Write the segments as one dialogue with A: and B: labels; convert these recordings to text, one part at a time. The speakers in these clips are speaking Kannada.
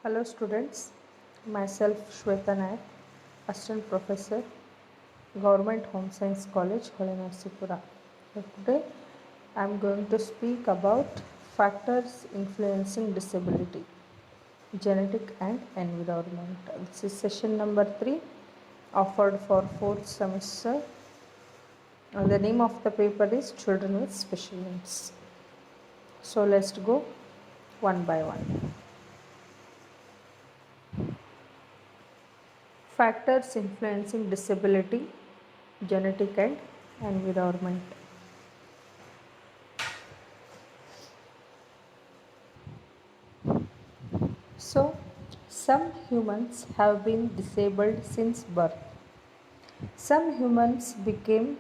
A: Hello students, myself Shweta Nayak, Assistant Professor, Government Home Science College, Holenarsipura. Today I am going to speak about factors influencing disability, genetic and environment. This is session number 3 offered for 4th semester. The name of the paper is Children with Special Needs. So let's go one by one. Factors influencing disability, genetic and environment. So, some humans have been disabled since birth. Some humans became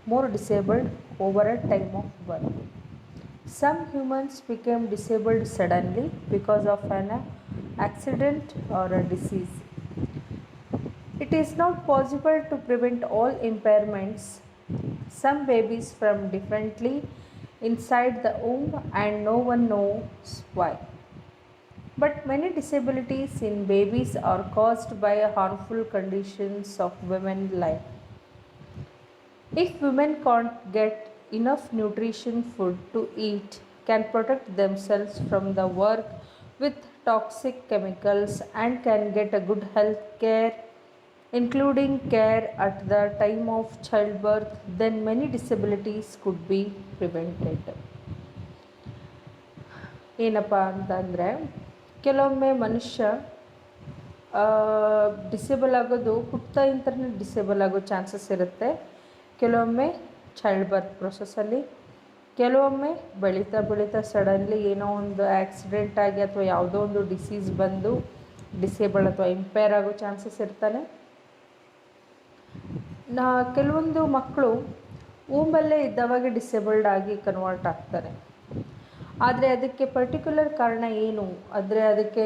A: more disabled over a time of birth. Some humans became disabled suddenly because of an accident or a disease. It is not possible to prevent all impairments. Some babies from differently inside the womb and no one knows why. But many disabilities in babies are caused by harmful conditions of women's life. If women can't get enough nutrition food to eat, can protect themselves from the work with toxic chemicals and can get a good health care, including care at the time of childbirth, then many disabilities could be prevented. ಏನಪ್ಪ ಅಂತಂದರೆ ಕೆಲವೊಮ್ಮೆ ಮನುಷ್ಯ ಡಿಸೇಬಲ್ ಆಗೋದು ಹುಟ್ತಾ ಇಂತನೇ ಡಿಸೇಬಲ್ ಆಗೋ ಚಾನ್ಸಸ್ ಇರುತ್ತೆ. ಕೆಲವೊಮ್ಮೆ ಚೈಲ್ಡ್ ಬರ್ತ್ ಪ್ರೊಸೆಸ್ಸಲ್ಲಿ, ಕೆಲವೊಮ್ಮೆ ಬೆಳೀತಾ ಸಡನ್ಲಿ ಏನೋ ಒಂದು ಆ್ಯಕ್ಸಿಡೆಂಟ್ ಆಗಿ ಅಥವಾ ಯಾವುದೋ ಒಂದು ಡಿಸೀಸ್ ಬಂದು ಡಿಸೇಬಲ್ ಅಥವಾ ಇಂಪೇರ್ ಆಗೋ ಚಾನ್ಸಸ್ ಇರ್ತಾನೆ. ಕೆಲವೊಂದು ಮಕ್ಕಳು ಊಂಬಲ್ಲೇ ಇದ್ದವಾಗ ಡಿಸೇಬಲ್ಡ್ ಆಗಿ ಕನ್ವರ್ಟ್ ಆಗ್ತಾರೆ. ಆದರೆ ಅದಕ್ಕೆ ಪರ್ಟಿಕ್ಯುಲರ್ ಕಾರಣ ಏನು, ಆದರೆ ಅದಕ್ಕೆ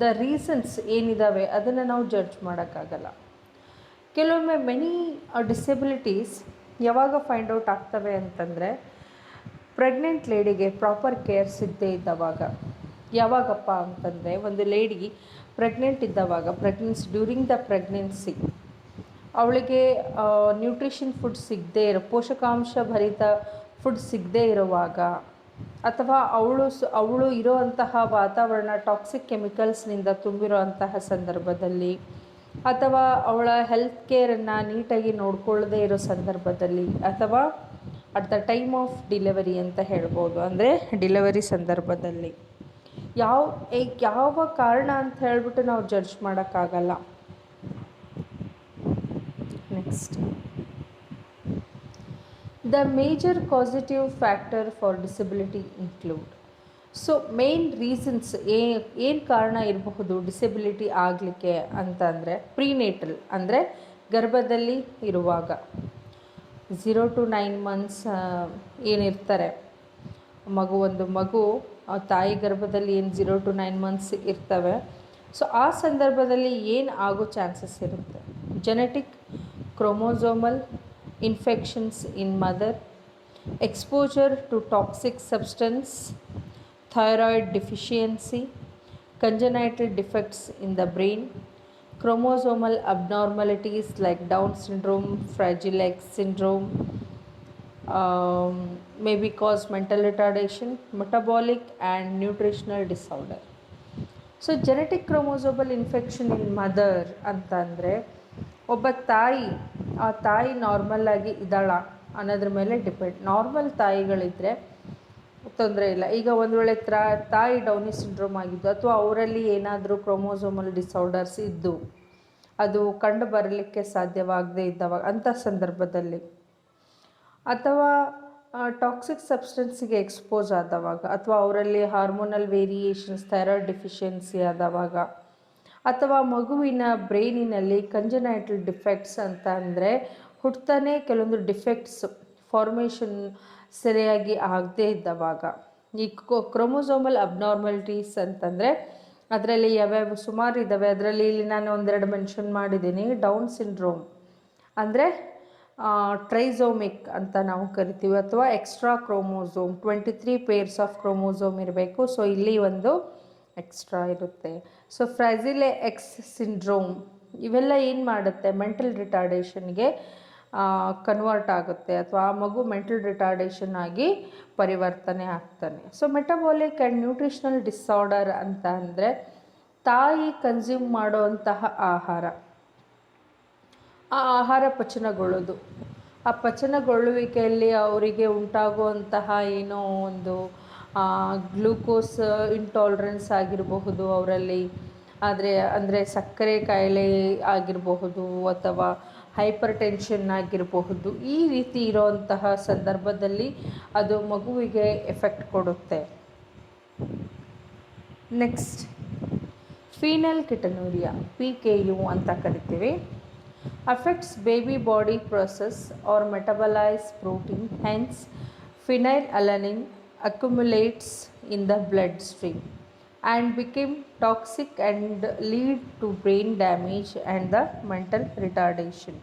A: ದ ರೀಸನ್ಸ್ ಏನಿದ್ದಾವೆ ಅದನ್ನು ನಾವು ಜಡ್ಜ್ ಮಾಡೋಕ್ಕಾಗಲ್ಲ. ಕೆಲವೊಮ್ಮೆ ಮೆನಿ ಡಿಸೆಬಿಲಿಟೀಸ್ ಯಾವಾಗ ಫೈಂಡ್ ಔಟ್ ಆಗ್ತವೆ ಅಂತಂದರೆ, ಪ್ರೆಗ್ನೆಂಟ್ ಲೇಡಿಗೆ ಪ್ರಾಪರ್ ಕೇರ್ ಸಿಗದೇ ಇದ್ದವಾಗ. ಯಾವಾಗಪ್ಪ ಅಂತಂದರೆ, ಒಂದು ಲೇಡಿ ಪ್ರೆಗ್ನೆಂಟ್ ಇದ್ದವಾಗ, ಡ್ಯೂರಿಂಗ್ ದ ಪ್ರೆಗ್ನೆನ್ಸಿ ಅವಳಿಗೆ ನ್ಯೂಟ್ರಿಷನ್ ಫುಡ್ ಸಿಗದೇ ಪೋಷಕಾಂಶ ಭರಿತ ಫುಡ್ ಸಿಗದೇ ಇರುವಾಗ, ಅಥವಾ ಅವಳು ಇರೋವಂತಹ ವಾತಾವರಣ ಟಾಕ್ಸಿಕ್ ಕೆಮಿಕಲ್ಸ್ನಿಂದ ತುಂಬಿರೋ ಅಂತಹ ಸಂದರ್ಭದಲ್ಲಿ, ಅಥವಾ ಅವಳ ಹೆಲ್ತ್ ಕೇರನ್ನು ನೀಟಾಗಿ ನೋಡ್ಕೊಳ್ಳದೇ ಇರೋ ಸಂದರ್ಭದಲ್ಲಿ, ಅಥವಾ at the time of delivery ಅಂತ ಹೇಳ್ಬೋದು, ಅಂದರೆ ಡಿಲಿವರಿ ಸಂದರ್ಭದಲ್ಲಿ ಯಾವ ಕಾರಣ ಅಂತ ಹೇಳ್ಬಿಟ್ಟು ನಾವು ಜಡ್ಜ್ ಮಾಡೋಕ್ಕಾಗಲ್ಲ. Next, the major causative factor for disability include. So main reasons ಏನು ಕಾರಣ ಇರಬಹುದು ಡಿಸೆಬಿಲಿಟಿ ಆಗಲಿಕ್ಕೆ ಅಂತಂದರೆ, ಪ್ರೀನೇಟಲ್ ಅಂದರೆ ಗರ್ಭದಲ್ಲಿ ಇರುವಾಗ 0 to 9 months ಏನಿರ್ತಾರೆ ಒಂದು ಮಗು ತಾಯಿ ಗರ್ಭದಲ್ಲಿ ಏನು 0 to 9 months ಇರ್ತವೆ. ಸೊ ಆ ಸಂದರ್ಭದಲ್ಲಿ ಏನು ಆಗೋ ಚಾನ್ಸಸ್ ಇರುತ್ತೆ. Genetic, chromosomal infections in mother, exposure to toxic substance, thyroid deficiency, congenital defects in the brain, chromosomal abnormalities like Down syndrome, Fragile X syndrome, maybe cause mental retardation, metabolic and nutritional disorder. So genetic chromosomal infection in mother ಅಂತಂದರೆ, ಒಬ್ಬ ತಾಯಿ ನಾರ್ಮಲ್ಲಾಗಿ ಇದ್ದಾಳ ಅನ್ನೋದ್ರ ಮೇಲೆ ಡಿಪೆಂಡ್. ನಾರ್ಮಲ್ ತಾಯಿಗಳಿದ್ದರೆ ತೊಂದರೆ ಇಲ್ಲ. ಈಗ ಒಂದು ವೇಳೆ ತಾಯಿ ಡೌನಿ ಸಿಂಡ್ರೋಮ್ ಆಗಿದ್ದು, ಅಥವಾ ಅವರಲ್ಲಿ ಏನಾದರೂ ಕ್ರೋಮೋಸೋಮಲ್ ಡಿಸಾರ್ಡರ್ಸ್ ಇದ್ದು ಅದು ಕಂಡು ಬರಲಿಕ್ಕೆ ಸಾಧ್ಯವಾಗದೇ ಇದ್ದವಾಗ, ಅಂಥ ಸಂದರ್ಭದಲ್ಲಿ, ಅಥವಾ ಟಾಕ್ಸಿಕ್ ಸಬ್ಸ್ಟೆನ್ಸಿಗೆ ಎಕ್ಸ್ಪೋಸ್ ಆದವಾಗ, ಅಥವಾ ಅವರಲ್ಲಿ ಹಾರ್ಮೋನಲ್ ವೇರಿಯೇಷನ್ಸ್, ಥೈರಾಯ್ಡ್ ಡಿಫಿಷಿಯನ್ಸಿ ಆದವಾಗ, ಅಥವಾ ಮಗುವಿನ ಬ್ರೈನಿನಲ್ಲಿ ಕಂಜನೈಟಲ್ ಡಿಫೆಕ್ಟ್ಸ್ ಅಂತ ಅಂದರೆ ಹುಟ್ಟತಾನೆ ಕೆಲವೊಂದು ಡಿಫೆಕ್ಟ್ಸ್ ಫಾರ್ಮೇಷನ್ ಸರಿಯಾಗಿ ಆಗದೇ ಇದ್ದವಾಗ. ಈ ಕ್ರೋಮೋಸೋಮಲ್ ಅಬ್ನಾರ್ಮಲಿಟೀಸ್ ಅಂತಂದರೆ ಅದರಲ್ಲಿ ಯಾವ್ಯಾವ ಸುಮಾರು ಇದ್ದಾವೆ. ಅದರಲ್ಲಿ ಇಲ್ಲಿ ನಾನು ಒಂದೆರಡು ಮೆನ್ಷನ್ ಮಾಡಿದ್ದೀನಿ. ಡೌನ್ ಸಿಂಡ್ರೋಮ್ ಅಂದರೆ ಟ್ರೈಸೋಮಿಕ್ ಅಂತ ನಾವು ಕರಿತೀವಿ, ಅಥವಾ extra chromosome 23 pairs of chromosome ಇರಬೇಕು. ಸೊ ಇಲ್ಲಿ ಒಂದು ಎಕ್ಸ್ಟ್ರಾ ಇರುತ್ತೆ. ಸೊ ಫ್ರಾಜಿಲೆ ಎಕ್ಸ್ ಸಿಂಡ್ರೋಮ್ ಇವೆಲ್ಲ ಏನು ಮಾಡುತ್ತೆ, ಮೆಂಟಲ್ ರಿಟಾರ್ಡೇಷನ್ಗೆ ಕನ್ವರ್ಟ್ ಆಗುತ್ತೆ, ಅಥವಾ ಆ ಮಗು ಮೆಂಟಲ್ ರಿಟಾರ್ಡೇಷನ್ ಆಗಿ ಪರಿವರ್ತನೆ ಆಗ್ತಾನೆ. So metabolic and nutritional disorder ಅಂತ ಅಂದರೆ ತಾಯಿ ಕನ್ಸ್ಯೂಮ್ ಮಾಡುವಂತಹ ಆಹಾರ, ಆ ಆಹಾರ ಪಚನಗೊಳ್ಳೋದು, ಆ ಪಚನಗೊಳ್ಳುವಿಕೆಯಲ್ಲಿ ಅವರಿಗೆ ಉಂಟಾಗುವಂತಹ ಏನೋ ಒಂದು ಗ್ಲೂಕೋಸ್ ಇಂಟಾಲರೆನ್ಸ್ ಆಗಿರಬಹುದು ಅವರಲ್ಲಿ, ಅಂದರೆ ಸಕ್ಕರೆ ಕಾಯಿಲೆ ಆಗಿರಬಹುದು, ಅಥವಾ ಹೈಪರ್ ಟೆನ್ಷನ್ ಆಗಿರಬಹುದು. ಈ ರೀತಿ ಇರೋವಂತಹ ಸಂದರ್ಭದಲ್ಲಿ ಅದು ಮಗುವಿಗೆ ಎಫೆಕ್ಟ್ ಕೊಡುತ್ತೆ. ನೆಕ್ಸ್ಟ್ ಫೀನೈಲ್ ಕಿಟನೂರಿಯಾ, PKU ಅಂತ ಕರಿತೀವಿ. affects baby body process or metabolize protein, hence phenylalanine accumulates in the bloodstream and become toxic and lead to brain damage and the mental retardation.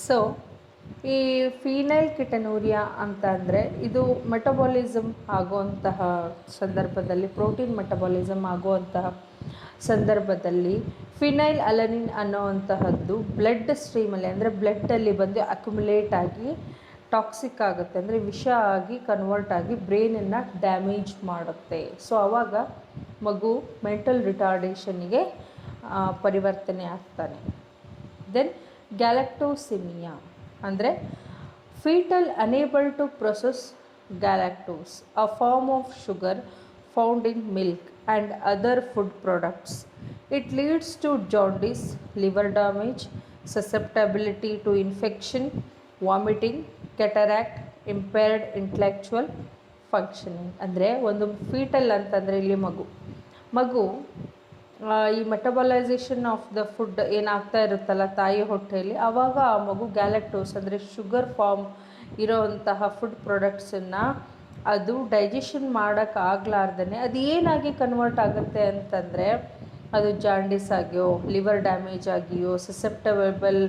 A: So ಈ ಫೀನೈಲ್ ಕಿಟನೂರಿಯಾ ಅಂತ ಅಂದರೆ ಇದು ಮೆಟಬಾಲಿಸಮ್ ಆಗುವಂತಹ ಸಂದರ್ಭದಲ್ಲಿ, ಪ್ರೋಟೀನ್ ಮೆಟಬಾಲಿಸಮ್ ಆಗುವಂತಹ ಸಂದರ್ಭದಲ್ಲಿ ಫಿನೈಲ್ ಅಲನಿನ್ ಅನ್ನೋವಂತಹದ್ದು ಬ್ಲಡ್ ಸ್ಟ್ರೀಮಲ್ಲಿ, ಅಂದರೆ ಬ್ಲಡ್ಡಲ್ಲಿ ಬಂದು ಅಕ್ಯುಮುಲೇಟ್ ಆಗಿ ಟಾಕ್ಸಿಕ್ ಆಗುತ್ತೆ, ಅಂದರೆ ವಿಷ ಆಗಿ ಕನ್ವರ್ಟ್ ಆಗಿ ಬ್ರೈನನ್ನು ಡ್ಯಾಮೇಜ್ ಮಾಡುತ್ತೆ. ಸೊ ಆವಾಗ ಮಗು ಮೆಂಟಲ್ ರಿಟಾರ್ಡೇಷನ್ಗೆ ಪರಿವರ್ತನೆ ಆಗ್ತಾನೆ. ದೆನ್ ಗ್ಯಾಲಕ್ಟೋಸಿಮಿಯಾ ಅಂದರೆ fetal unable to process galactose, a form of sugar found in milk and other food products. It leads to jaundice, liver damage, susceptibility to infection, vomiting, cataract, impaired intellectual functioning. ಅಂದರೆ ಒಂದು ಫೀಟಲ್ ಅಂತಂದರೆ ಇಲ್ಲಿ ಮಗು ಈ ಮೆಟಬಲೈಸೇಷನ್ ಆಫ್ ದ ಫುಡ್ ಏನಾಗ್ತಾ ಇರುತ್ತಲ್ಲ ತಾಯಿ ಹೊಟ್ಟೆಯಲ್ಲಿ, ಆವಾಗ ಆ ಮಗು ಗ್ಯಾಲಕ್ಟೋಸ್ ಅಂದರೆ ಶುಗರ್ ಫಾರ್ಮ್ ಇರೋವಂತಹ ಫುಡ್ ಪ್ರಾಡಕ್ಟ್ಸನ್ನು ಅದು ಡೈಜೆಷನ್ ಮಾಡೋಕ್ಕಾಗಲಾರ್ದೇ ಅದು ಏನಾಗಿ ಕನ್ವರ್ಟ್ ಆಗುತ್ತೆ ಅಂತಂದರೆ ಅದು ಜಾಂಡಿಸ್ ಆಗಿಯೋ, ಲಿವರ್ ಡ್ಯಾಮೇಜ್ ಆಗಿಯೋ, ಸಸೆಪ್ಟಬಲ್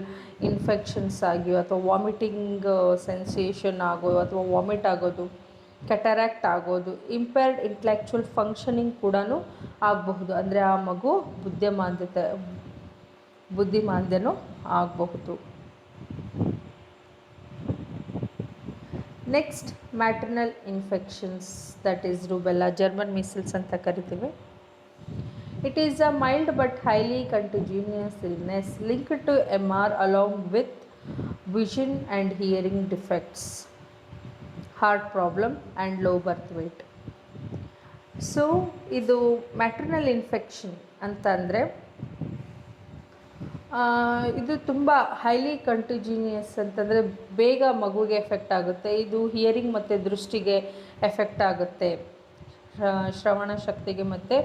A: ಇನ್ಫೆಕ್ಷನ್ಸ್ ಆಗಿಯೋ, ಅಥವಾ ವಾಮಿಟಿಂಗ್ ಸೆನ್ಸೇಷನ್ ಆಗೋ, ಅಥವಾ ವಾಮಿಟ್ ಆಗೋದು, ಕೆಟರಾಕ್ಟ್ ಆಗೋದು, ಇಂಪೇರ್ಡ್ ಇಂಟೆಲೆಕ್ಚುವಲ್ ಫಂಕ್ಷನಿಂಗ್ ಕೂಡ ಆಗಬಹುದು. ಅಂದರೆ ಆ ಮಗು ಬುದ್ಧಿಮಾಂದ್ಯನೂ ಆಗಬಹುದು. Next maternal infections, that is rubella, German measles ಅಂತ ಕರಿತೀವಿ. It is a mild but highly contagious illness linked to MR along with vision and hearing defects, heart problem and low birth weight. So ಇದು ಮ್ಯಾಟರ್ನಲ್ ಇನ್ಫೆಕ್ಷನ್ ಅಂತಂದರೆ ಇದು ತುಂಬ ಹೈಲಿ ಕಂಟಿಜಿನಿಯಸ್ ಅಂತಂದರೆ ಬೇಗ ಮಗುಗೆ ಎಫೆಕ್ಟ್ ಆಗುತ್ತೆ. ಇದು ಹಿಯರಿಂಗ್ ಮತ್ತು ದೃಷ್ಟಿಗೆ ಎಫೆಕ್ಟ್ ಆಗುತ್ತೆ, ಶ್ರವಣ ಶಕ್ತಿಗೆ ಮತ್ತು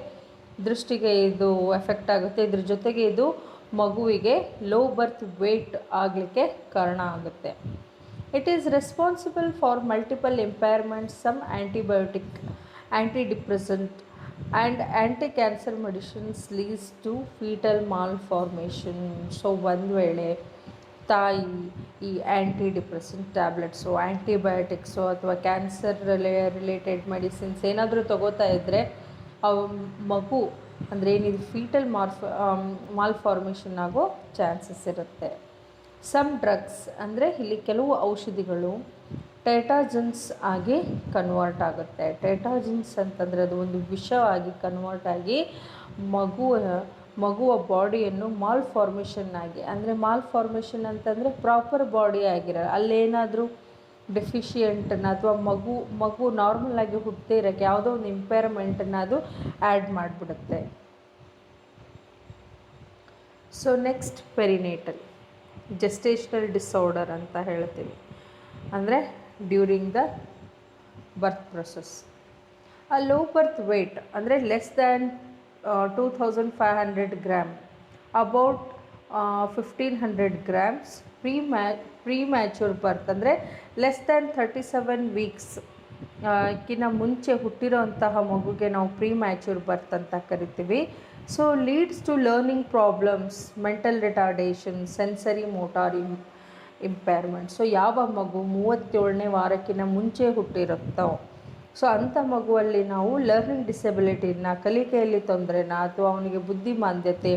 A: ದೃಷ್ಟಿಗೆ ಇದು ಎಫೆಕ್ಟ್ ಆಗುತ್ತೆ. ಇದ್ರ ಜೊತೆಗೆ ಇದು ಮಗುವಿಗೆ ಲೋ ಬರ್ತ್ ವೇಟ್ ಆಗಲಿಕ್ಕೆ ಕಾರಣ ಆಗುತ್ತೆ. It is responsible for multiple impairments, some antibiotic, antidepressant and anti cancer medicines leads to fetal malformation. So ಒಂದು ವೇಳೆ ತಾಯಿ ಈ ಆ್ಯಂಟಿಡಿಪ್ರೆಸೆಂಟ್ ಟ್ಯಾಬ್ಲೆಟ್ಸು, ಆ್ಯಂಟಿಬಯೋಟಿಕ್ಸು ಅಥವಾ ಕ್ಯಾನ್ಸರ್ ರಿಲೇಟೆಡ್ ಮೆಡಿಸಿನ್ಸ್ ಏನಾದರೂ ತಗೋತಾ ಇದ್ದರೆ ಮಗು ಅಂದರೆ ಏನಿದು ಫೀಟಲ್ ಮಾಲ್ಫಾರ್ಮೇಷನ್ ಆಗೋ ಚಾನ್ಸಸ್ ಇರುತ್ತೆ. ಸಮ್ ಡ್ರಗ್ಸ್ ಅಂದರೆ ಇಲ್ಲಿ ಕೆಲವು ಔಷಧಿಗಳು ಟೇಟಾಜನ್ಸ್ ಆಗಿ ಕನ್ವರ್ಟ್ ಆಗುತ್ತೆ. ಟೇಟಾಜನ್ಸ್ ಅಂತಂದರೆ ಅದು ಒಂದು ವಿಷವಾಗಿ ಕನ್ವರ್ಟ್ ಆಗಿ ಮಗುವ ಬಾಡಿಯನ್ನು ಮಾಲ್ಫಾರ್ಮೇಷನ್ ಆಗಿ, ಅಂದರೆ ಮಾಲ್ಫಾರ್ಮೇಷನ್ ಅಂತಂದರೆ ಪ್ರಾಪರ್ ಬಾಡಿ ಆಗಿರಲ್ಲ, ಅಲ್ಲೇನಾದರೂ ಡೆಫಿಷಿಯೆಂಟನ್ನು ಅಥವಾ ಮಗು ನಾರ್ಮಲ್ ಆಗಿ ಹುಟ್ಟದೇ ಇರೋಕ್ಕೆ ಯಾವುದೋ ಒಂದು ಇಂಪೇರ್ಮೆಂಟನ್ನು ಅದು ಆ್ಯಡ್ ಮಾಡಿಬಿಡುತ್ತೆ. So next perinatal gestational disorder ಅಂತ ಹೇಳ್ತೀವಿ, ಅಂದರೆ ಡ್ಯೂರಿಂಗ್ ದ ಬರ್ತ್ ಪ್ರೊಸೆಸ್. ಆ ಲೋ ಬರ್ತ್ ವೇಟ್ ಅಂದರೆ less than 2500 gram, about 1500 grams. Premature birth ಅಂದರೆ ಲೆಸ್ ದ್ಯಾನ್ 37 ವೀಕ್ಸ್ ಕಿನ್ನ ಮುಂಚೆ ಹುಟ್ಟಿರೋಂತಹ ಮಗುಗೆ ನಾವು ಪ್ರೀ ಮ್ಯಾಚೂರ್ ಬರ್ತ್ ಅಂತ ಕರಿತೀವಿ. So leads to learning problems, mental retardation, sensory motor impairment. So ಯಾವ ಮಗು 37ನೇ ವಾರಕ್ಕಿಂತ ಮುಂಚೆ ಹುಟ್ಟಿರುತ್ತೋ, ಸೊ ಅಂಥ ಮಗುವಲ್ಲಿ ನಾವು ಲರ್ನಿಂಗ್ ಡಿಸೆಬಿಲಿಟಿನ, ಕಲಿಕೆಯಲ್ಲಿ ತೊಂದರೆನ, ಅಥವಾ ಅವನಿಗೆ ಬುದ್ಧಿಮಾಂದ್ಯತೆ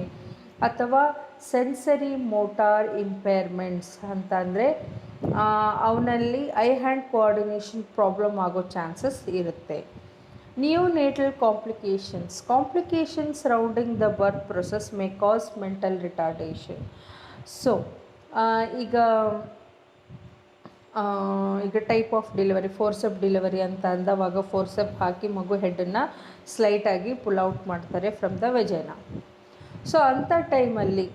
A: ಅಥವಾ ಸೆನ್ಸರಿ ಮೋಟಾರ್ ಇಂಪೇರ್ಮೆಂಟ್ಸ್ ಅಂತಂದರೆ ಅವನಲ್ಲಿ ಐ ಹ್ಯಾಂಡ್ ಕೋಆರ್ಡಿನೇಷನ್ ಪ್ರಾಬ್ಲಮ್ ಆಗೋ ಚಾನ್ಸಸ್ ಇರುತ್ತೆ. Neonatal complications surrounding the birth process may cause mental retardation. So ಈಗ type of delivery, forcep delivery ಅಂತ ಅಂದವಾಗ ಫೋರ್ಸೆಪ್ ಹಾಕಿ ಮಗು ಹೆಡ್ಡನ್ನು ಸ್ಲೈಟಾಗಿ ಪುಲ್ಔಟ್ ಮಾಡ್ತಾರೆ ಫ್ರಮ್ ದ ವೆಜೈನಾ. ಸೊ ಅಂಥ ಟೈಮಲ್ಲಿ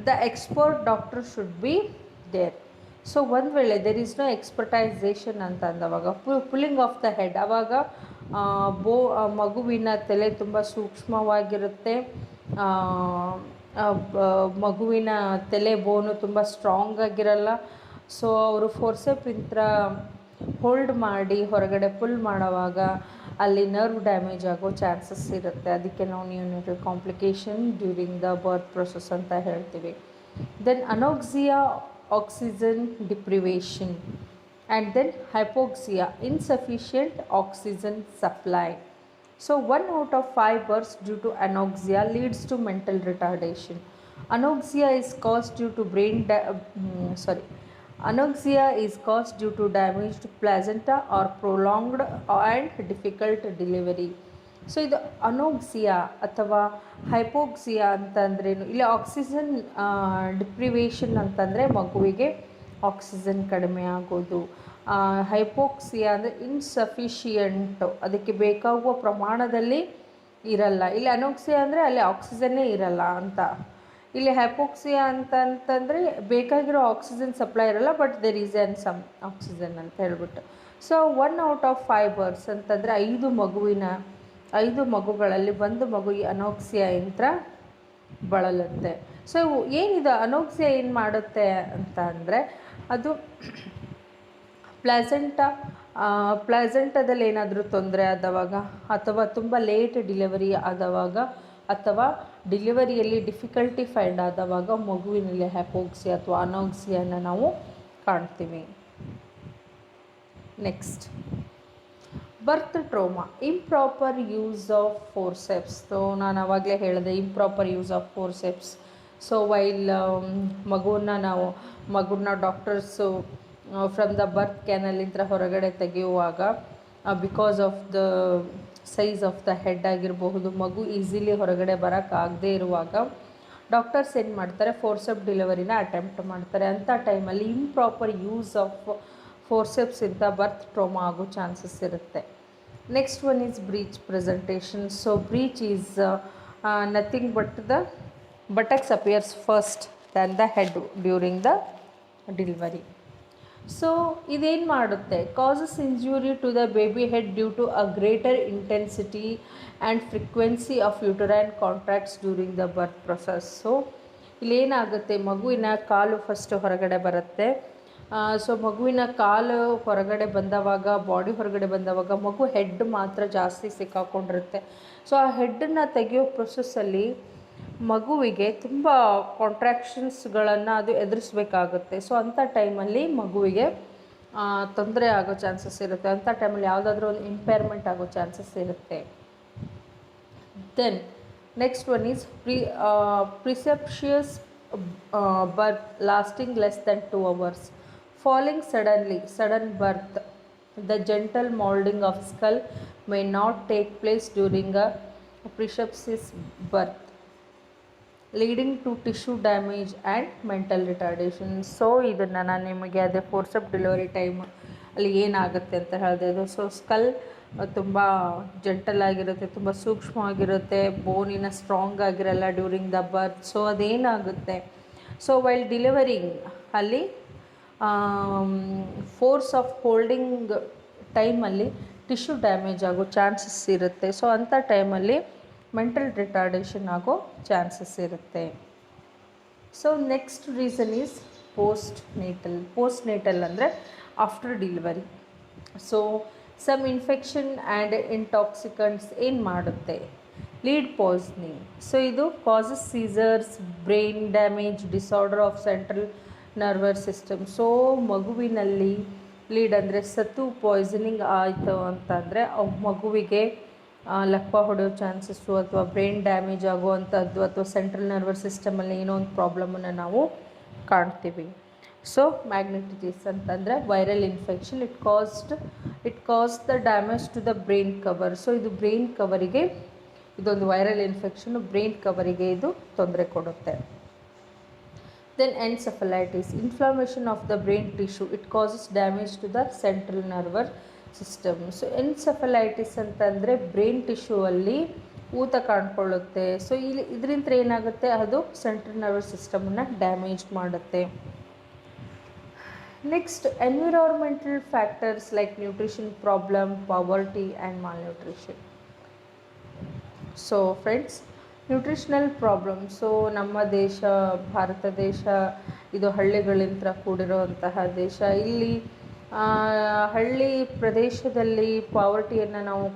A: the expert doctor should be there. So ಒಂದು ವೇಳೆ ದೆರ್ ಈಸ್ ನೋ ಎಕ್ಸ್ಪರ್ಟೈಸೇಷನ್ ಅಂತ ಅಂದವಾಗ ಪುಲ್ಲಿಂಗ್ ಆಫ್ ದ ಹೆಡ್, ಆವಾಗ ಮಗುವಿನ ತಲೆ ತುಂಬ ಸೂಕ್ಷ್ಮವಾಗಿರುತ್ತೆ, ಮಗುವಿನ ತಲೆ ಬೋನು ತುಂಬ ಸ್ಟ್ರಾಂಗ್ ಆಗಿರಲ್ಲ. ಸೊ ಅವರು ಫೋರ್ಸೆಪಿಂದ ಹೋಲ್ಡ್ ಮಾಡಿ ಹೊರಗಡೆ ಪುಲ್ ಮಾಡೋವಾಗ ಅಲ್ಲಿ ನರ್ವ್ ಡ್ಯಾಮೇಜ್ ಆಗೋ ಚಾನ್ಸಸ್ ಇರುತ್ತೆ. ಅದಕ್ಕೆ ನಾವು neonatal complication during the birth process ಅಂತ ಹೇಳ್ತೀವಿ. Then anoxia, oxygen deprivation, and then hypoxia, insufficient oxygen supply. So 1 out of 5 births due to anoxia leads to mental retardation. Anoxia is caused due to Anoxia is caused due to damaged placenta or prolonged and difficult delivery. So ಇದು ಅನೋಕ್ಸಿಯಾ ಅಥವಾ ಹೈಪೋಕ್ಸಿಯಾ ಅಂತಂದ್ರೇನು, ಇಲ್ಲ ಆಕ್ಸಿಜನ್ ಡಿಪ್ರಿವೇಷನ್ ಅಂತಂದರೆ ಮಗುವಿಗೆ ಆಕ್ಸಿಜನ್ ಕಡಿಮೆ ಆಗೋದು. ಹೈಪೋಕ್ಸಿಯಾ ಅಂದರೆ ಇನ್ಸಫಿಷಿಯಂಟು, ಅದಕ್ಕೆ ಬೇಕಾಗುವ ಪ್ರಮಾಣದಲ್ಲಿ ಇರಲ್ಲ. ಇಲ್ಲಿ ಅನೋಕ್ಸಿಯಾ ಅಂದರೆ ಅಲ್ಲಿ ಆಕ್ಸಿಜನ್ನೇ ಇರಲ್ಲ ಅಂತ. ಇಲ್ಲಿ ಹೈಪೋಕ್ಸಿಯಾ ಅಂತಂದರೆ ಬೇಕಾಗಿರೋ ಆಕ್ಸಿಜನ್ ಸಪ್ಲೈ ಇರಲ್ಲ, but there is some oxygen ಅಂತ ಹೇಳ್ಬಿಟ್ಟು. ಸೊ 1 out of 5 births ಅಂತಂದರೆ 5 ಮಗುಗಳಲ್ಲಿ 1 ಮಗು ಈ ಅನೋಕ್ಸಿಯಾ ಯಂತ್ರ ಬಳಲುತ್ತೆ. ಸೊ ಏನಿದು ಅನೋಕ್ಸಿಯಾ ಏನು ಮಾಡುತ್ತೆ ಅಂತ ಅಂದರೆ, ಅದು ಪ್ಲಾಸೆಂಟಾದಲ್ಲಿ ಏನಾದರೂ ತೊಂದರೆ ಆದವಾಗ, ಅಥವಾ ತುಂಬ ಲೇಟ್ ಡೆಲಿವರಿ ಆದವಾಗ, ಅಥವಾ ಡೆಲಿವರಿಯಲ್ಲಿ ಡಿಫಿಕಲ್ಟಿ ಫೈಂಡ್ ಆದವಾಗ ಮಗುವಿನಲ್ಲಿ ಹೈಪೋಕ್ಸಿಯಾ ಅಥವಾ ಅನೋಕ್ಸಿಯಾನ ನಾವು ಕಾಣ್ತೀವಿ. Next, birth trauma, improper use of forceps. So ನಾನು ಆವಾಗಲೇ ಹೇಳಿದೆ improper use of forceps. So while ಮಗುನ ಡಾಕ್ಟರ್ಸು ಫ್ರಮ್ ದ ಬರ್ತ್ ಕ್ಯಾನಲಿಂದ ಹೊರಗಡೆ ತೆಗೆಯುವಾಗ, because of the size of the head ಆಗಿರಬಹುದು, ಮಗು ಈಸಿಲಿ ಹೊರಗಡೆ ಬರೋಕ್ಕಾಗದೇ ಇರುವಾಗ ಡಾಕ್ಟರ್ಸ್ ಏನು ಮಾಡ್ತಾರೆ, ಫೋರ್ಸೆಪ್ ಡೆಲಿವರಿನ ಅಟೆಂಪ್ಟ್ ಮಾಡ್ತಾರೆ. ಅಂಥ ಟೈಮಲ್ಲಿ ಇಂಪ್ರಾಪರ್ ಯೂಸ್ ಆಫ್ ಫೋರ್ಸೆಪ್ಸಿಂದ ಬರ್ತ್ ಟ್ರೋಮಾ ಆಗೋ ಚಾನ್ಸಸ್ ಇರುತ್ತೆ. Next one is breech presentation. So breech is nothing but the buttocks appears first than the head during the delivery. So ಇದೇನು ಮಾಡುತ್ತೆ, causes injury to the baby head due to a greater intensity and frequency of uterine contracts during the birth process. So ಇಲ್ಲೇನಾಗುತ್ತೆ, ಮಗುವಿನ ಕಾಲು ಫಸ್ಟ್ ಹೊರಗಡೆ ಬರುತ್ತೆ. ಸೊ ಮಗುವಿನ ಕಾಲು ಹೊರಗಡೆ ಬಂದವಾಗ, ಬಾಡಿ ಹೊರಗಡೆ ಬಂದವಾಗ ಮಗು ಹೆಡ್ ಮಾತ್ರ ಜಾಸ್ತಿ ಸಿಕ್ಕಾಕೊಂಡಿರುತ್ತೆ. ಸೊ ಆ ಹೆಡ್ಡನ್ನು ತೆಗೆಯೋ ಪ್ರೊಸೆಸ್ಸಲ್ಲಿ ಮಗುವಿಗೆ ತುಂಬ ಕಾಂಟ್ರಾಕ್ಷನ್ಸ್ಗಳನ್ನು ಅದು ಎದುರಿಸ್ಬೇಕಾಗುತ್ತೆ. ಸೊ ಅಂಥ ಟೈಮಲ್ಲಿ ಮಗುವಿಗೆ ತೊಂದರೆ ಆಗೋ ಚಾನ್ಸಸ್ ಇರುತ್ತೆ. ಅಂಥ ಟೈಮಲ್ಲಿ ಯಾವುದಾದ್ರೂ ಒಂದು ಇಂಪೇರ್ಮೆಂಟ್ ಆಗೋ ಚಾನ್ಸಸ್ ಇರುತ್ತೆ. Then next one is precipitous birth lasting less than 2 hours, falling sudden birth. The gentle moulding of skull may not take place during a precipitous birth, leading to tissue damage and mental retardation. So ಇದನ್ನು ನಾನು ನಿಮಗೆ ಅದೇ ಫೋರ್ಸೆಪ್ ಡೆಲಿವರಿ ಟೈಮ್ ಅಲ್ಲಿ ಏನಾಗುತ್ತೆ ಅಂತ ಹೇಳಿದೆ. ಅದು ಸೊ ಸ್ಕಲ್ ತುಂಬ ಜೆಂಟಲ್ ಆಗಿರುತ್ತೆ, ತುಂಬ ಸೂಕ್ಷ್ಮವಾಗಿರುತ್ತೆ, ಬೋನಿನ ಸ್ಟ್ರಾಂಗ್ ಆಗಿರಲ್ಲ ಡ್ಯೂರಿಂಗ್ ದ ಬರ್ತ್. ಸೊ ಅದೇನಾಗುತ್ತೆ, ಸೊ ವೈಲ್ ಡೆಲಿವರಿಂಗ್ ಅಲ್ಲಿ ಫೋರ್ಸ್ ಆಫ್ ಹೋಲ್ಡಿಂಗ್ ಟೈಮಲ್ಲಿ ಟಿಶ್ಯೂ ಡ್ಯಾಮೇಜ್ ಆಗೋ ಚಾನ್ಸಸ್ ಇರುತ್ತೆ. ಸೊ ಅಂಥ ಟೈಮಲ್ಲಿ ಮೆಂಟಲ್ ರಿಟಾರ್ಡೇಷನ್ ಆಗೋ ಚಾನ್ಸಸ್ ಇರುತ್ತೆ. So next reason is postnatal ಅಂದರೆ after delivery. So some infection and intoxicants ಏನು ಮಾಡುತ್ತೆ, ಲೀಡ್ ಪಾಯ್ಸನಿಂಗ್. ಸೊ ಇದು causes seizures, brain damage, disorder of central nervous system. So ಮಗುವಿನಲ್ಲಿ ಲೀಡ್ ಅಂದರೆ ಸತ್ತು ಪಾಯ್ಸನಿಂಗ್ ಆಯಿತು ಅಂತಂದರೆ ಮಗುವಿಗೆ ಲಕ್ವ ಹೊಡೆಯೋ ಚಾನ್ಸಸ್ಸು ಅಥವಾ ಬ್ರೈನ್ ಡ್ಯಾಮೇಜ್ ಆಗುವಂಥದ್ದು ಅಥವಾ ಸೆಂಟ್ರಲ್ ನರ್ವಸ್ ಸಿಸ್ಟಮಲ್ಲಿ ಏನೋ ಒಂದು ಪ್ರಾಬ್ಲಮನ್ನು ನಾವು ಕಾಣ್ತೀವಿ. ಸೊ ಮ್ಯಾಗ್ನೆಟಿಟಿಸ್ ಅಂತಂದರೆ viral infection, it cause the damage to the brain cover. So ಇದು ಬ್ರೈನ್ ಕವರಿಗೆ, ಇದೊಂದು ವೈರಲ್ ಇನ್ಫೆಕ್ಷನ್ ಬ್ರೈನ್ ಕವರಿಗೆ ಇದು ತೊಂದರೆ ಕೊಡುತ್ತೆ. Then encephalitis, inflammation of the brain tissue, it causes damage to the central nervous system. So encephalitis ಅಂತಂದರೆ ಬ್ರೈನ್ ಟಿಶ್ಯೂ ಅಲ್ಲಿ ಊತ ಕಾಣ್ಕೊಳ್ಳುತ್ತೆ. ಸೊ ಇದರಿಂದ ಏನಾಗುತ್ತೆ, ಅದು ಸೆಂಟ್ರಲ್ ನರ್ವಸ್ ಸಿಸ್ಟಮನ್ನು ಡ್ಯಾಮೇಜ್ ಮಾಡುತ್ತೆ. Next environmental factors like nutrition problem, poverty and malnutrition. So friends, nutritional problem. So ನಮ್ಮ ದೇಶ, ಭಾರತ ದೇಶ ಇದು ಹಳ್ಳಿಗಳಿಂದ ಕೂಡಿರುವಂತಹ ದೇಶ. ಇಲ್ಲಿ ಹಳ್ಳಿ ಪ್ರದೇಶದಲ್ಲಿ ಪಾವರ್ಟಿಯನ್ನು ನಾವು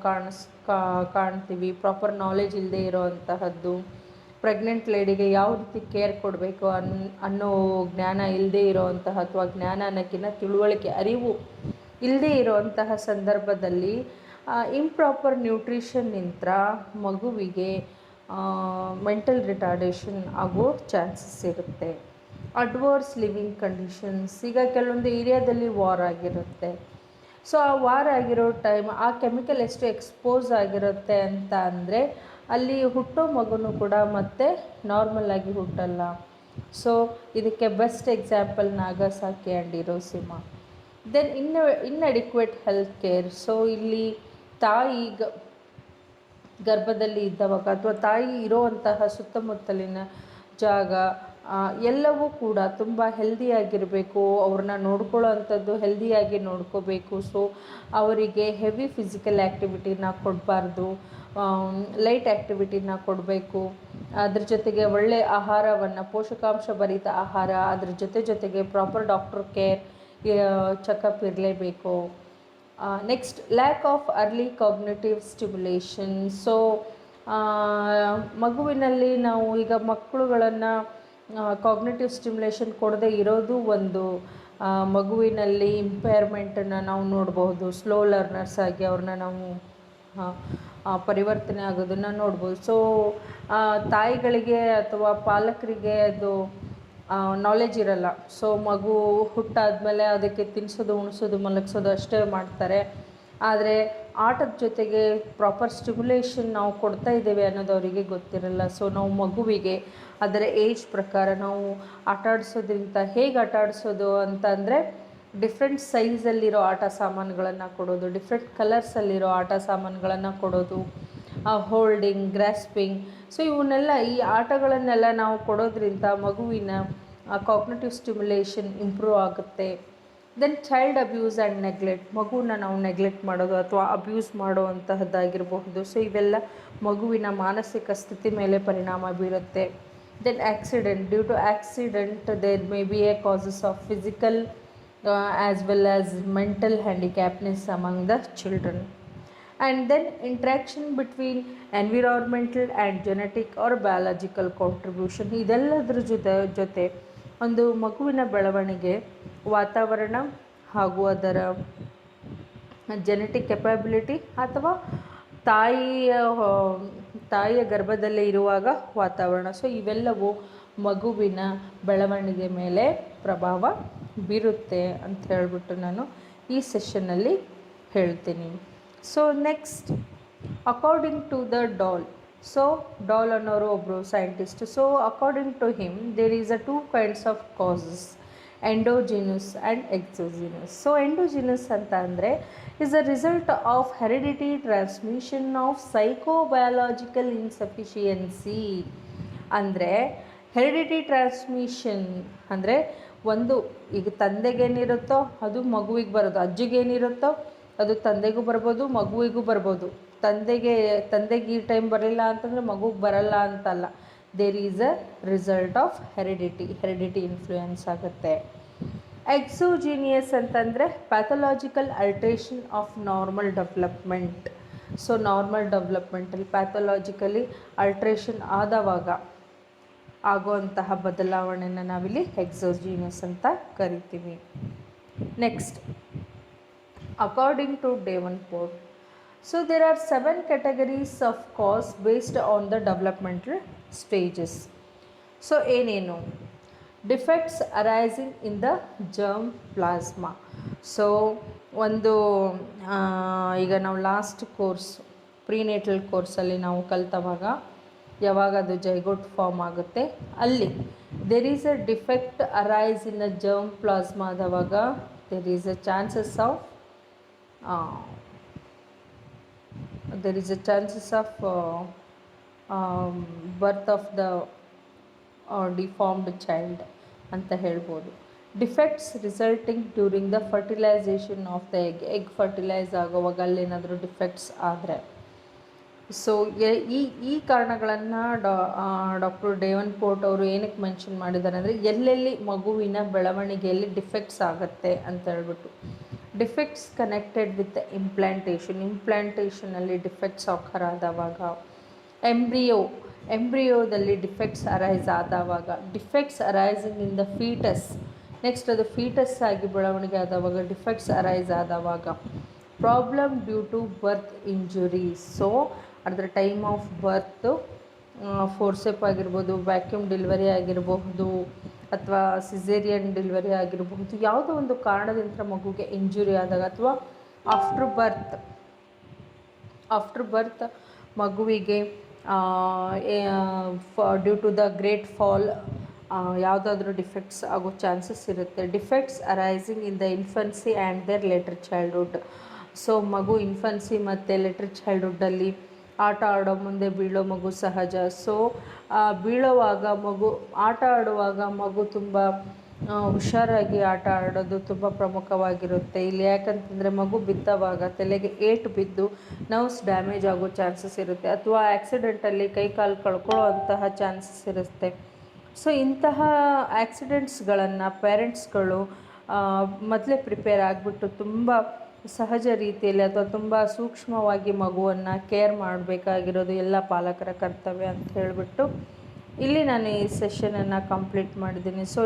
A: ಕಾಣ್ತೀವಿ. ಪ್ರಾಪರ್ ನಾಲೆಜ್ ಇಲ್ಲದೆ ಇರೋವಂತಹದ್ದು, ಪ್ರೆಗ್ನೆಂಟ್ ಲೇಡಿಗೆ ಯಾವ ರೀತಿ ಕೇರ್ ಕೊಡಬೇಕು ಅನ್ನೋ ಜ್ಞಾನ ಇಲ್ಲದೆ ಇರೋವಂತಹ ಅಥವಾ ಜ್ಞಾನ ಅನ್ನೋಕ್ಕಿಂತ ತಿಳುವಳಿಕೆ, ಅರಿವು ಇಲ್ಲದೆ ಇರೋವಂತಹ ಸಂದರ್ಭದಲ್ಲಿ ಇಂಪ್ರಾಪರ್ ನ್ಯೂಟ್ರಿಷನ್ನಿಂದ ಮಗುವಿಗೆ ಮೆಂಟಲ್ ರಿಟಾರ್ಡೇಷನ್ ಆಗೋ ಚಾನ್ಸಸ್ ಇರುತ್ತೆ. ಅಡ್ವರ್ಸ್ ಲಿವಿಂಗ್ ಕಂಡೀಷನ್ಸ್, ಈಗ ಕೆಲವೊಂದು ಏರಿಯಾದಲ್ಲಿ ವಾರ್ ಆಗಿರುತ್ತೆ. ಸೊ ಆ ವಾರ್ ಆಗಿರೋ ಟೈಮ್ ಆ ಕೆಮಿಕಲ್ ಎಷ್ಟು ಎಕ್ಸ್ಪೋಸ್ ಆಗಿರುತ್ತೆ ಅಂತ ಅಂದರೆ ಅಲ್ಲಿ ಹುಟ್ಟೋ ಮಗುನೂ ಕೂಡ ಮತ್ತೆ ನಾರ್ಮಲ್ ಆಗಿ ಹುಟ್ಟಲ್ಲ. ಸೊ ಇದಕ್ಕೆ best example Nagasaki and Hiroshima. Then inadequate health care. So ಇಲ್ಲಿ ತಾಯಿ ಗರ್ಭದಲ್ಲಿ ಇದ್ದವಾಗ ಅಥವಾ ತಾಯಿ ಇರೋವಂತಹ ಸುತ್ತಮುತ್ತಲಿನ ಜಾಗ ಎಲ್ಲವೂ ಕೂಡ ತುಂಬ ಹೆಲ್ದಿಯಾಗಿರಬೇಕು. ಅವ್ರನ್ನ ನೋಡ್ಕೊಳ್ಳೋ ಅಂಥದ್ದು ಹೆಲ್ದಿಯಾಗಿ ನೋಡ್ಕೋಬೇಕು. ಸೊ ಅವರಿಗೆ ಹೆವಿ ಫಿಸಿಕಲ್ ಆ್ಯಕ್ಟಿವಿಟಿನ ಕೊಡಬಾರ್ದು, ಲೈಟ್ ಆ್ಯಕ್ಟಿವಿಟಿನ ಕೊಡಬೇಕು. ಅದ್ರ ಜೊತೆಗೆ ಒಳ್ಳೆಯ ಆಹಾರವನ್ನು, ಪೋಷಕಾಂಶ ಭರಿತ ಆಹಾರ, ಅದ್ರ ಜೊತೆಗೆ ಪ್ರಾಪರ್ ಡಾಕ್ಟರ್ ಕೇರ್, ಚೆಕಪ್ ಇರಲೇಬೇಕು. Next lack of early cognitive stimulation. So ಮಗುವಿನಲ್ಲಿ ನಾವು ಈಗ ಮಕ್ಕಳುಗಳನ್ನು ಕಾಗ್ನಿಟಿವ್ ಸ್ಟಿಮ್ಯುಲೇಷನ್ ಕೊಡದೇ ಇರೋದು ಒಂದು ಮಗುವಿನಲ್ಲಿ ಇಂಪೇರ್ಮೆಂಟನ್ನು ನಾವು ನೋಡ್ಬೋದು. ಸ್ಲೋ ಲರ್ನರ್ಸ್ ಆಗಿ ಅವ್ರನ್ನ ನಾವು ಪರಿವರ್ತನೆ ಆಗೋದನ್ನು ನೋಡ್ಬೋದು. ಸೊ ತಾಯಿಗಳಿಗೆ ಅಥವಾ ಪಾಲಕರಿಗೆ ಅದು ನಾಲೆಜ್ ಇರಲ್ಲ. ಸೊ ಮಗು ಹುಟ್ಟಾದಮೇಲೆ ಅದಕ್ಕೆ ತಿನ್ನಿಸೋದು, ಉಣಿಸೋದು, ಮಲಗಿಸೋದು ಅಷ್ಟೇ ಮಾಡ್ತಾರೆ. ಆದರೆ ಆಟದ ಜೊತೆಗೆ ಪ್ರಾಪರ್ ಸ್ಟಿಮ್ಯುಲೇಷನ್ ನಾವು ಕೊಡ್ತಾ ಇದ್ದೇವೆ ಅನ್ನೋದು ಅವರಿಗೆ ಗೊತ್ತಿರಲ್ಲ. ಸೊ ನಾವು ಮಗುವಿಗೆ ಅದರ ಏಜ್ ಪ್ರಕಾರ ನಾವು ಆಟ ಆಡಿಸೋದ್ರಿಂದ ಹೇಗೆ ಆಟ ಆಡಿಸೋದು ಅಂತಂದರೆ ಡಿಫ್ರೆಂಟ್ ಸೈಜಲ್ಲಿರೋ ಆಟ ಸಾಮಾನುಗಳನ್ನು ಕೊಡೋದು, ಡಿಫ್ರೆಂಟ್ ಕಲರ್ಸಲ್ಲಿರೋ ಆಟ ಸಾಮಾನುಗಳನ್ನು ಕೊಡೋದು, ಹೋಲ್ಡಿಂಗ್, ಗ್ರಾಸ್ಪಿಂಗ್. ಸೊ ಇವನ್ನೆಲ್ಲ, ಈ ಆಟಗಳನ್ನೆಲ್ಲ ನಾವು ಕೊಡೋದ್ರಿಂದ ಮಗುವಿನ ಕಾಗ್ನಿಟಿವ್ ಸ್ಟಿಮ್ಯುಲೇಷನ್ ಇಂಪ್ರೂವ್ ಆಗುತ್ತೆ. Then child abuse and neglect, ಮಗುವನ್ನ ನಾವು ನೆಗ್ಲೆಕ್ಟ್ ಮಾಡೋದು ಅಥವಾ ಅಬ್ಯೂಸ್ ಮಾಡುವಂತಹದ್ದಾಗಿರಬಹುದು. ಸೊ ಇವೆಲ್ಲ ಮಗುವಿನ ಮಾನಸಿಕ ಸ್ಥಿತಿ ಮೇಲೆ ಪರಿಣಾಮ ಬೀರುತ್ತೆ. Then accident, due to accident there may be a causes of physical as well as mental handicapness among the children. And then interaction between environmental and genetic or biological contribution. ಇದೆಲ್ಲದರ ಜೊತೆ ಒಂದು ಮಗುವಿನ ಬೆಳವಣಿಗೆ ವಾತಾವರಣ ಹಾಗೂ ಅದರ ಜೆನೆಟಿಕ್ ಕೆಪಬಿಲಿಟಿ ಅಥವಾ ತಾಯಿಯ ಗರ್ಭದಲ್ಲೇ ಇರುವಾಗ ವಾತಾವರಣ. ಸೊ ಇವೆಲ್ಲವೂ ಮಗುವಿನ ಬೆಳವಣಿಗೆ ಮೇಲೆ ಪ್ರಭಾವ ಬೀರುತ್ತೆ ಅಂತ ಹೇಳಿಬಿಟ್ಟು ನಾನು ಈ ಸೆಷನ್ನಲ್ಲಿ ಹೇಳ್ತೀನಿ. So next, according to the Doll. So Doll ಅನ್ನೋರು ಒಬ್ಬರು scientist. So according to him there is a 2 kinds of causes, endogenous and exogenous. So endogenous ಅಂತ ಅಂದರೆ is a result of heredity transmission of psychobiological insufficiency. ಅಂದರೆ ಹೆರಿಡಿಟಿ ಟ್ರಾನ್ಸ್ಮಿಷನ್ ಅಂದರೆ ಒಂದು, ಈಗ ತಂದೆಗೇನಿರುತ್ತೋ ಅದು ಮಗುವಿಗೆ ಬರೋದು, ಅಜ್ಜಿಗೇನಿರುತ್ತೋ ಅದು ತಂದೆಗೂ ಬರ್ಬೋದು, ಮಗುವಿಗೂ ಬರ್ಬೋದು. ತಂದೆಗೆ ಈ ಟೈಮ್ ಬರಲಿಲ್ಲ ಅಂತಂದರೆ ಮಗುಗೆ ಬರಲ್ಲ ಅಂತಲ್ಲ. There is a result of heredity influence ಆಗುತ್ತೆ. ಎಕ್ಸೋಜಿನಿಯಸ್ ಅಂತಂದರೆ pathological alteration of normal development. So normal ಡೆವಲಪ್ಮೆಂಟಲ್ಲಿ ಪ್ಯಾಥೊಲಾಜಿಕಲಿ ಅಲ್ಟ್ರೇಷನ್ ಆದವಾಗ ಆಗುವಂತಹ ಬದಲಾವಣೆನ ನಾವಿಲ್ಲಿ ಎಕ್ಸೋಜಿನಿಯಸ್ ಅಂತ ಕರಿತೀವಿ. Next, according to Davenport, so there are 7 categories of cause based on the developmental stages. So ಏನೇನು? Defects arising in the germ plasma. So ಒಂದು ಈಗ ನಾವು ಲಾಸ್ಟ್ ಕೋರ್ಸ್ ಪ್ರಿನೇಟಲ್ ಕೋರ್ಸಲ್ಲಿ ನಾವು ಕಲಿತವಾಗ ಯಾವಾಗ ಅದು ಜೈಗೋಟ್ ಫಾರ್ಮ್ ಆಗುತ್ತೆ ಅಲ್ಲಿ there is a defect arise in the germ plasma ಆದವಾಗ there is a chances of birth of the deformed child ಅಂತ ಹೇಳ್ಬೋದು. Defects resulting during the fertilization of the egg fertilize ಆಗುವಾಗ ಅಲ್ಲೇನಾದರೂ ಡಿಫೆಕ್ಟ್ಸ್ ಆದರೆ, ಸೊ ಈ ಕಾರಣಗಳನ್ನು ಡಾಕ್ಟರ್ ಡೇವನ್ಪೋರ್ಟ್ ಅವರು ಏನಕ್ಕೆ ಮೆನ್ಷನ್ ಮಾಡಿದ್ದಾರೆ ಅಂದರೆ ಎಲ್ಲೆಲ್ಲಿ ಮಗುವಿನ ಬೆಳವಣಿಗೆಯಲ್ಲಿ ಡಿಫೆಕ್ಟ್ಸ್ ಆಗುತ್ತೆ ಅಂತ ಹೇಳ್ಬಿಟ್ಟು. ಡಿಫೆಕ್ಟ್ಸ್ ಕನೆಕ್ಟೆಡ್ ವಿತ್ ಇಂಪ್ಲಾಂಟೇಷನಲ್ಲಿ ಡಿಫೆಕ್ಟ್ಸ್ ಆಕರ್ ಆದವಾಗ, ಎಂಬ್ರಿಯೋದಲ್ಲಿ ಡಿಫೆಕ್ಟ್ಸ್ ಅರೈಸ್ ಆದವಾಗ, defects arising in the foetus, next ಅದು ಫೀಟಸ್ ಆಗಿ ಬೆಳವಣಿಗೆ ಆದವಾಗ ಡಿಫೆಕ್ಟ್ಸ್ ಅರೈಸ್ ಆದವಾಗ, problem due to birth injuries. So at the time of birth forcep ಆಗಿರ್ಬೋದು, ವ್ಯಾಕ್ಯೂಮ್ ಡೆಲಿವರಿ ಆಗಿರಬಹುದು, ಅಥವಾ ಸಿಸೇರಿಯನ್ ಡೆಲಿವರಿ ಆಗಿರಬಹುದು, ಯಾವುದೋ ಒಂದು ಕಾರಣದಿಂದ ಮಗುಗೆ ಇಂಜುರಿ ಆದಾಗ, ಅಥವಾ ಆಫ್ಟರ್ ಬರ್ತ್ ಮಗುವಿಗೆ due to the great fall ಯಾವುದಾದ್ರೂ ಡಿಫೆಕ್ಟ್ಸ್ ಆಗೋ ಚಾನ್ಸಸ್ ಇರುತ್ತೆ. Defects arising in the infancy and there later childhood. So ಮಗು ಇನ್ಫನ್ಸಿ ಮತ್ತು ಲೇಟರ್ ಚೈಲ್ಡ್ಹುಡ್ಡಲ್ಲಿ ಆಟ ಆಡೋ ಮುಂದೆ ಬೀಳೋ ಮಗು ಸಹಜ. ಸೊ ಆಟ ಆಡುವಾಗ ಮಗು ತುಂಬ ಹುಷಾರಾಗಿ ಆಟ ಆಡೋದು ತುಂಬ ಪ್ರಮುಖವಾಗಿರುತ್ತೆ ಇಲ್ಲಿ. ಯಾಕಂತಂದರೆ ಮಗು ಬಿದ್ದವಾಗ ತಲೆಗೆ ಏಟು ಬಿದ್ದು ನರ್ವ್ಸ್ ಡ್ಯಾಮೇಜ್ ಆಗೋ ಚಾನ್ಸಸ್ ಇರುತ್ತೆ, ಅಥವಾ ಆ್ಯಕ್ಸಿಡೆಂಟಲ್ಲಿ ಕೈಕಾಲು ಕಳ್ಕೊಳ್ಳೋ ಅಂತಹ ಚಾನ್ಸಸ್ ಇರುತ್ತೆ. ಸೊ ಇಂತಹ ಆ್ಯಕ್ಸಿಡೆಂಟ್ಸ್ಗಳನ್ನು ಪೇರೆಂಟ್ಸ್ಗಳು ಮೊದಲೇ ಪ್ರಿಪೇರ್ ಆಗಿಬಿಟ್ಟು ತುಂಬ ಸಹಜ ರೀತಿಯಲ್ಲಿ ಅಥವಾ ತುಂಬ ಸೂಕ್ಷ್ಮವಾಗಿ ಮಗುವನ್ನು ಕೇರ್ ಮಾಡಬೇಕಾಗಿರೋದು ಎಲ್ಲ ಪಾಲಕರ ಕರ್ತವ್ಯ ಅಂತ ಹೇಳಿಬಿಟ್ಟು ಇಲ್ಲಿ ನಾನು ಈ ಸೆಷನನ್ನು ಕಂಪ್ಲೀಟ್ ಮಾಡಿದ್ದೀನಿ. ಸೊ